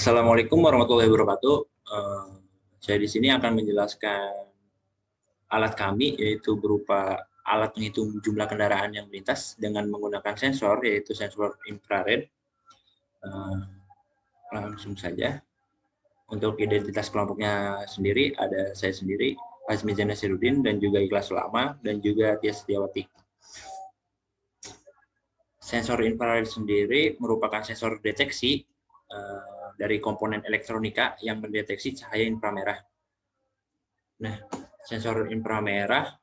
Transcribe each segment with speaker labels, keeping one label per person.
Speaker 1: Assalamualaikum warahmatullahi wabarakatuh. Saya di sini akan menjelaskan alat kami, yaitu berupa alat penghitung jumlah kendaraan yang melintas dengan menggunakan sensor, yaitu sensor infrared. Langsung saja. Untuk identitas kelompoknya sendiri, ada saya sendiri, Azmi Nasiruddin, dan juga Ikhlas Ulama, dan juga Tia Setiawati. Sensor infrared sendiri merupakan sensor deteksi dari komponen elektronika yang mendeteksi cahaya inframerah. Nah, sensor inframerah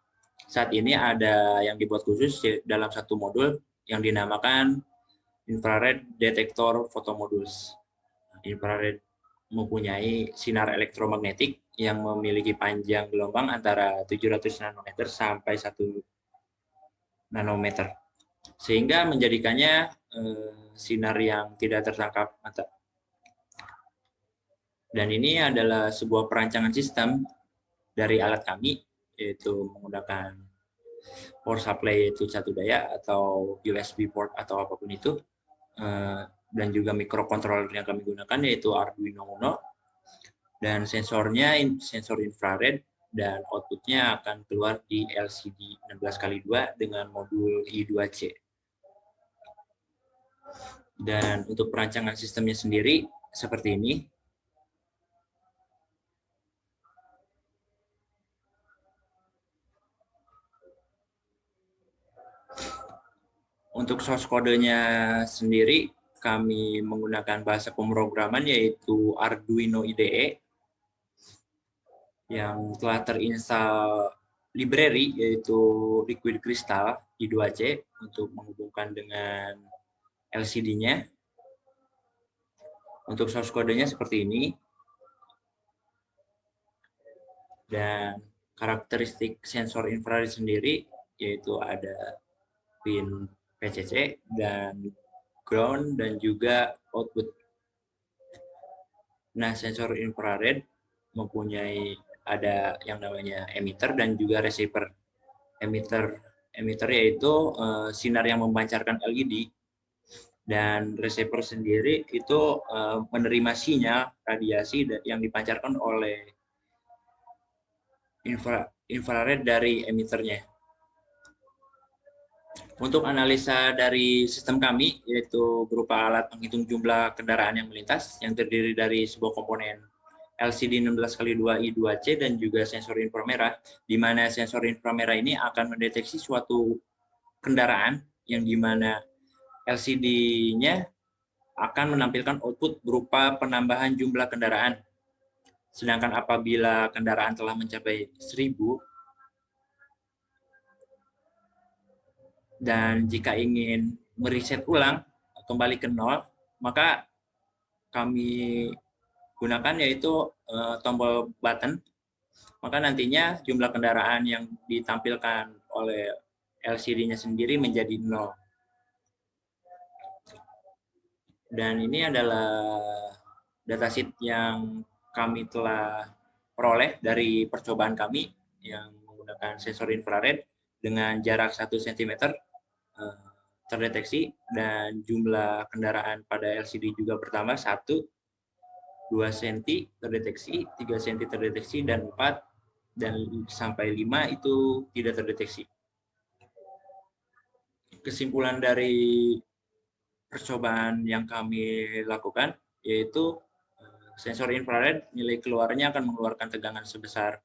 Speaker 1: saat ini ada yang dibuat khusus dalam satu modul yang dinamakan Infrared Detector Photomodules. Infrared mempunyai sinar elektromagnetik yang memiliki panjang gelombang antara 700 nanometer sampai 1 nanometer, sehingga menjadikannya sinar yang tidak tertangkap mata. Dan ini adalah sebuah perancangan sistem dari alat kami, yaitu menggunakan power supply, yaitu satu daya atau USB port atau apapun itu, dan juga microcontroller yang kami gunakan yaitu Arduino Uno, dan sensornya sensor infrared, dan outputnya akan keluar di LCD 16x2 dengan modul I2C. Dan untuk perancangan sistemnya sendiri seperti ini. Untuk source kodenya sendiri, kami menggunakan bahasa pemrograman yaitu Arduino IDE yang telah terinstall library yaitu Liquid Crystal I2C untuk menghubungkan dengan LCD-nya. Untuk source kodenya seperti ini. Dan karakteristik sensor infrared sendiri yaitu ada pin PCC dan ground dan juga output. Nah, sensor infrared mempunyai ada yang namanya emitter dan juga receiver. Emitter yaitu sinar yang memancarkan LED, dan receiver sendiri itu menerima sinyal radiasi yang dipancarkan oleh infrared dari emitternya. Untuk analisa dari sistem kami, yaitu berupa alat penghitung jumlah kendaraan yang melintas, yang terdiri dari sebuah komponen LCD 16x2 I2C dan juga sensor inframerah, di mana sensor inframerah ini akan mendeteksi suatu kendaraan, yang di mana LCD-nya akan menampilkan output berupa penambahan jumlah kendaraan. Sedangkan apabila kendaraan telah mencapai 1000, dan jika ingin mereset ulang kembali ke 0, maka kami gunakan yaitu tombol button. Maka nantinya jumlah kendaraan yang ditampilkan oleh LCD-nya sendiri menjadi 0. Dan ini adalah datasheet yang kami telah peroleh dari percobaan kami yang menggunakan sensor infrared dengan jarak 1 cm terdeteksi, dan jumlah kendaraan pada LCD juga bertambah 1, 2 cm terdeteksi, 3 cm terdeteksi, dan 4 dan sampai 5 itu tidak terdeteksi. Kesimpulan dari percobaan yang kami lakukan yaitu sensor infrared nilai keluarnya akan mengeluarkan tegangan sebesar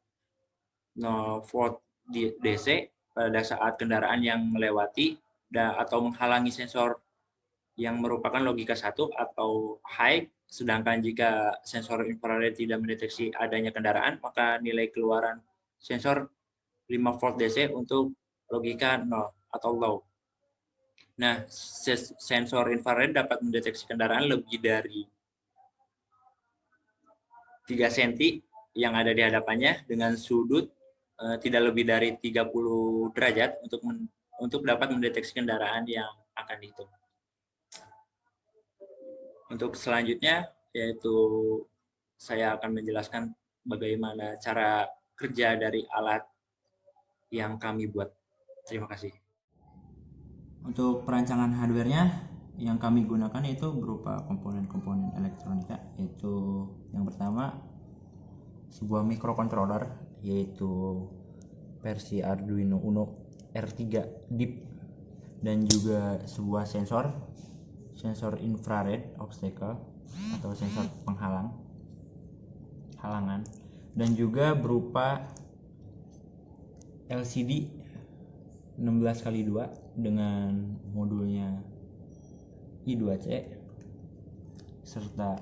Speaker 1: 0 volt DC pada saat kendaraan yang melewati atau menghalangi sensor yang merupakan logika 1 atau high, sedangkan jika sensor infrared tidak mendeteksi adanya kendaraan, maka nilai keluaran sensor 5 volt DC untuk logika 0 atau low. Nah, sensor infrared dapat mendeteksi kendaraan lebih dari 3 cm yang ada di hadapannya dengan sudut tidak lebih dari 30 derajat untuk dapat mendeteksi kendaraan yang akan dihitung. Untuk selanjutnya, yaitu saya akan menjelaskan bagaimana cara kerja dari alat yang kami buat. Terima kasih. Untuk perancangan hardware-nya, yang kami gunakan itu berupa komponen-komponen elektronika, yaitu yang pertama sebuah microcontroller, yaitu versi Arduino Uno R3 DIP, dan juga sebuah sensor infrared obstacle atau sensor halangan, dan juga berupa LCD 16x2 dengan modulnya I2C serta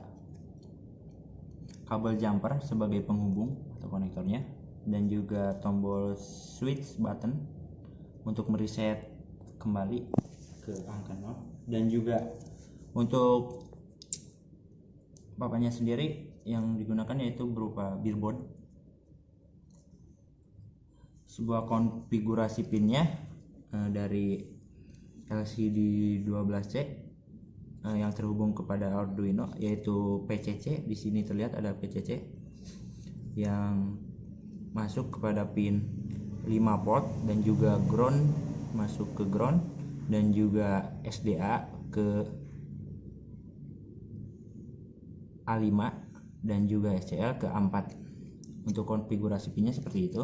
Speaker 1: kabel jumper sebagai penghubung atau konektornya, dan juga tombol switch button untuk mereset kembali ke angka 0, dan juga untuk papannya sendiri yang digunakan yaitu berupa breadboard. Sebuah konfigurasi pinnya dari LCD 12C yang terhubung kepada Arduino, yaitu PCC. Di sini terlihat ada PCC yang masuk kepada pin 5 volt, dan juga ground masuk ke ground, dan juga SDA ke A5, dan juga SCL ke A4. Untuk konfigurasi pinnya seperti itu.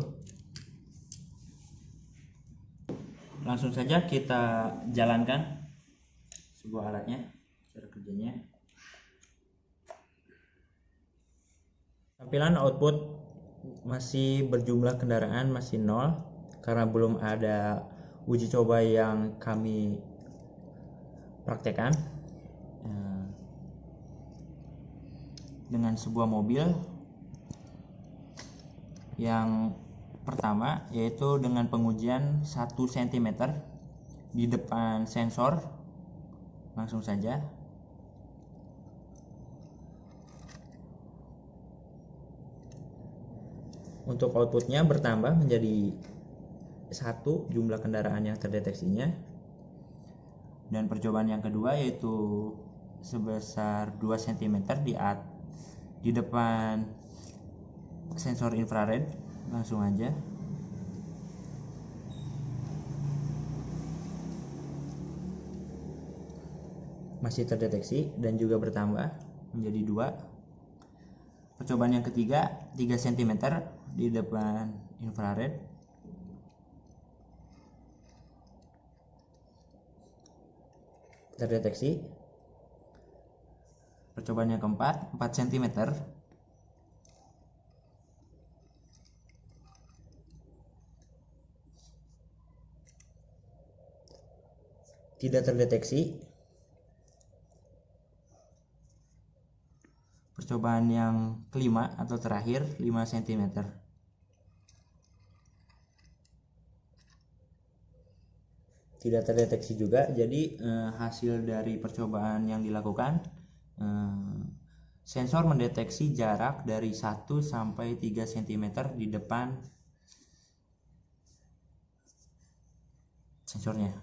Speaker 1: Langsung saja kita jalankan sebuah alatnya, cara kerjanya. Tampilan output masih berjumlah kendaraan masih 0 karena belum ada uji coba yang kami praktekkan dengan sebuah mobil. Yang pertama yaitu dengan pengujian 1 cm di depan sensor. Langsung saja. Untuk outputnya bertambah menjadi 1 jumlah kendaraan yang terdeteksinya. Dan percobaan yang kedua yaitu sebesar 2 cm di depan sensor infrared. Langsung aja. Masih terdeteksi dan juga bertambah menjadi 2. Percobaan yang ketiga 3 cm di depan infrared. Terdeteksi. Percobaan yang keempat 4 cm. Tidak terdeteksi. Percobaan yang kelima atau terakhir 5 cm. Tidak terdeteksi juga. Jadi hasil dari percobaan yang dilakukan, sensor mendeteksi jarak dari 1 sampai 3 cm di depan sensornya.